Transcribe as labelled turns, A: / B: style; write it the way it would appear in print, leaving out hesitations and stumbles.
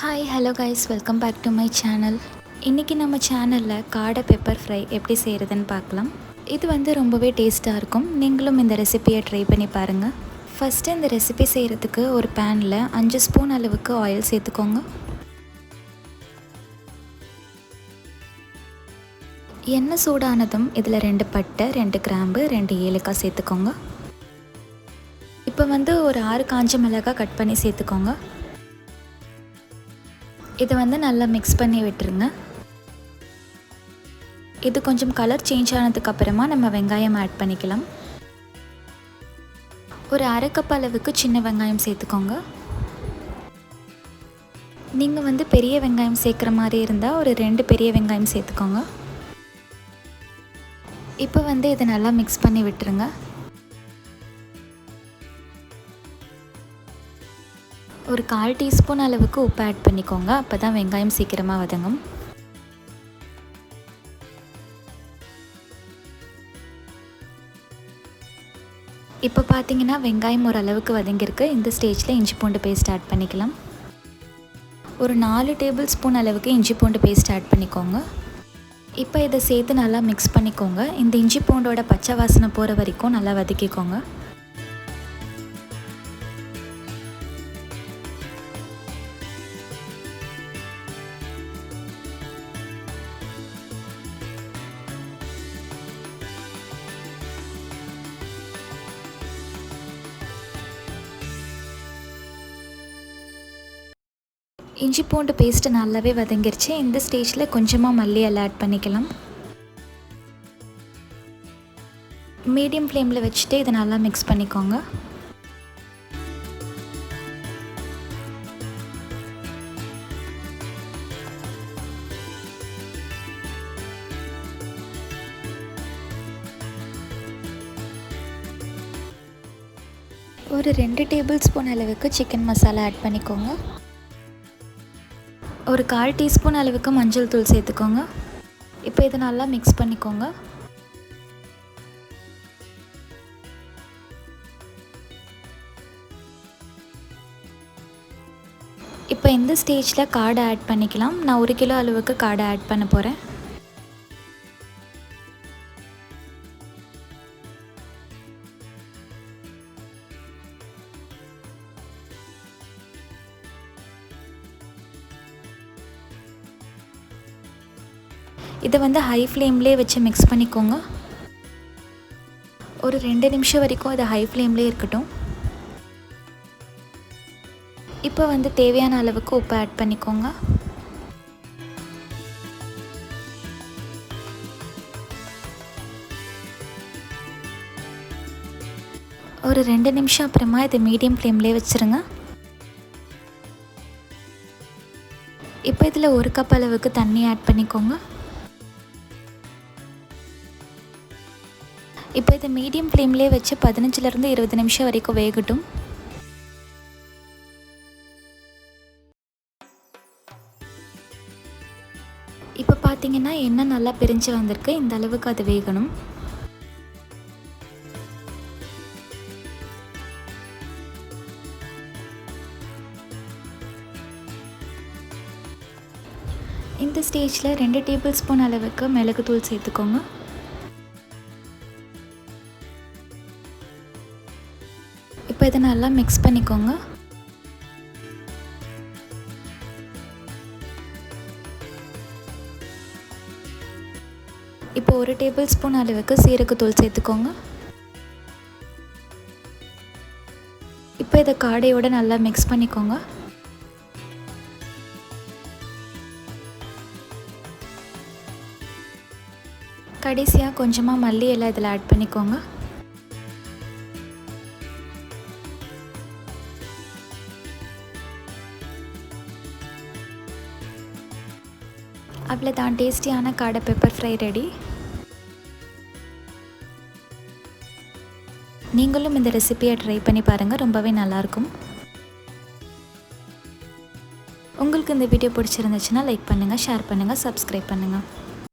A: Hi hello guys, welcome back to my channel. இன்றைக்கி நம்ம சேனலில் காடை பெப்பர் ஃப்ரை எப்படி செய்கிறதுன்னு பார்க்கலாம். இது ரொம்பவே டேஸ்ட்டாக இருக்கும். நீங்களும் இந்த ரெசிபியை ட்ரை பண்ணி பாருங்கள். ஃபஸ்ட்டு இந்த ரெசிபி செய்கிறதுக்கு ஒரு பேனில் 5 ஸ்பூன் அளவுக்கு ஆயில் சேர்த்துக்கோங்க. எண்ணெய் சூடானதும் இதில் 2 பட்டை, 2 கிராம்பு, 2 ஏலக்காய் சேர்த்துக்கோங்க. இப்போ ஒரு 6 காஞ்ச மிளகாய் கட் பண்ணி சேர்த்துக்கோங்க. இதை நல்லா மிக்ஸ் பண்ணி விட்டுருங்க. இது கொஞ்சம் கலர் சேஞ்ச் ஆனதுக்கப்புறமா நம்ம வெங்காயம் ஆட் பண்ணிக்கலாம். ஒரு அரை கப் அளவுக்கு சின்ன வெங்காயம் சேர்த்துக்கோங்க. நீங்கள் பெரிய வெங்காயம் சேர்க்குற மாதிரி இருந்தால் ஒரு 2 பெரிய வெங்காயம் சேர்த்துக்கோங்க. இப்போ இதை நல்லா மிக்ஸ் பண்ணி விட்டுருங்க. ஒரு 1/4 டீஸ்பூன் அளவுக்கு உப்பு ஆட் பண்ணிக்கோங்க. அப்போ தான் வெங்காயம் சீக்கிரமாக வதங்கும். இப்போ பார்த்தீங்கன்னா வெங்காயம் ஓரளவுக்கு வதங்கியிருக்கு. இந்த ஸ்டேஜில் இஞ்சி பூண்டு பேஸ்ட் ஆட் பண்ணிக்கலாம். ஒரு 4 டேபிள் ஸ்பூன் அளவுக்கு இஞ்சி பூண்டு பேஸ்ட் ஆட் பண்ணிக்கோங்க. இப்போ இதை சேர்த்து நல்லா மிக்ஸ் பண்ணிக்கோங்க. இந்த இஞ்சி பூண்டோட பச்சை வாசனை போகிற வரைக்கும் நல்லா வதக்கிக்கோங்க. இஞ்சி பூண்டு பேஸ்ட்டு நல்லாவே வதங்கிருச்சு. இந்த ஸ்டேஜில் கொஞ்சமாக மல்லி எல்லாம் ஆட் பண்ணிக்கலாம். மீடியம் ஃப்ளேமில் வச்சுட்டு இதை நல்லா மிக்ஸ் பண்ணிக்கோங்க. ஒரு 2 டேபிள் ஸ்பூன் அளவுக்கு சிக்கன் மசாலா ஆட் பண்ணிக்கோங்க. ஒரு 1/4 டீஸ்பூன் அளவுக்கு மஞ்சள் தூள் சேர்த்துக்கோங்க. இப்போ இதை நல்லா மிக்ஸ் பண்ணிக்கோங்க. இப்போ இந்த ஸ்டேஜில் காடை ஆட் பண்ணிக்கலாம். நான் 1 கிலோ அளவுக்கு காடை ஆட் பண்ண போகிறேன். இதை ஹை ஃப்ளேம்லேயே வச்சு மிக்ஸ் பண்ணிக்கோங்க. ஒரு 2 நிமிஷம் வரைக்கும் அது ஹை ஃப்ளேம்லேயே இருக்கட்டும். இப்போ தேவையான அளவுக்கு உப்பு ஆட் பண்ணிக்கோங்க. ஒரு 2 நிமிஷம் அப்புறமா இதை மீடியம் ஃப்ளேம்லேயே வச்சுருங்க. இப்போ இதில் 1 கப் அளவுக்கு தண்ணி ஆட் பண்ணிக்கோங்க. இப்போ இதை மீடியம் ஃப்ளேம்லேயே வச்சு 15லேருந்து 20 நிமிஷம் வரைக்கும் வேகட்டும். இப்போ பார்த்தீங்கன்னா எண்ணெய் நல்லா பிரிஞ்சு வந்திருக்கு. இந்த அளவுக்கு அது வேகணும். இந்த ஸ்டேஜில் 2 டேபிள் ஸ்பூன் அளவுக்கு மிளகுத்தூள் சேர்த்துக்கோங்க. இப்போ இதை நல்லா மிக்ஸ் பண்ணிக்கோங்க. இப்போ 1 டேபிள் ஸ்பூன் அளவுக்கு சீரகத்தூள் சேர்த்துக்கோங்க. இப்போ இதை காடையோடு நல்லா மிக்ஸ் பண்ணிக்கோங்க. கடைசியாக கொஞ்சமாக மல்லி எல்லாம் இதில் ஆட் பண்ணிக்கோங்க. அவ்வளோதான், டேஸ்டியான காடை பெப்பர் ஃப்ரை ரெடி. நீங்களும் இந்த ரெசிபியை ட்ரை பண்ணி பாருங்கள். ரொம்பவே நல்லாயிருக்கும். உங்களுக்கு இந்த வீடியோ பிடிச்சிருந்துச்சுன்னா லைக் பண்ணுங்கள், ஷேர் பண்ணுங்கள், சப்ஸ்கிரைப் பண்ணுங்கள்.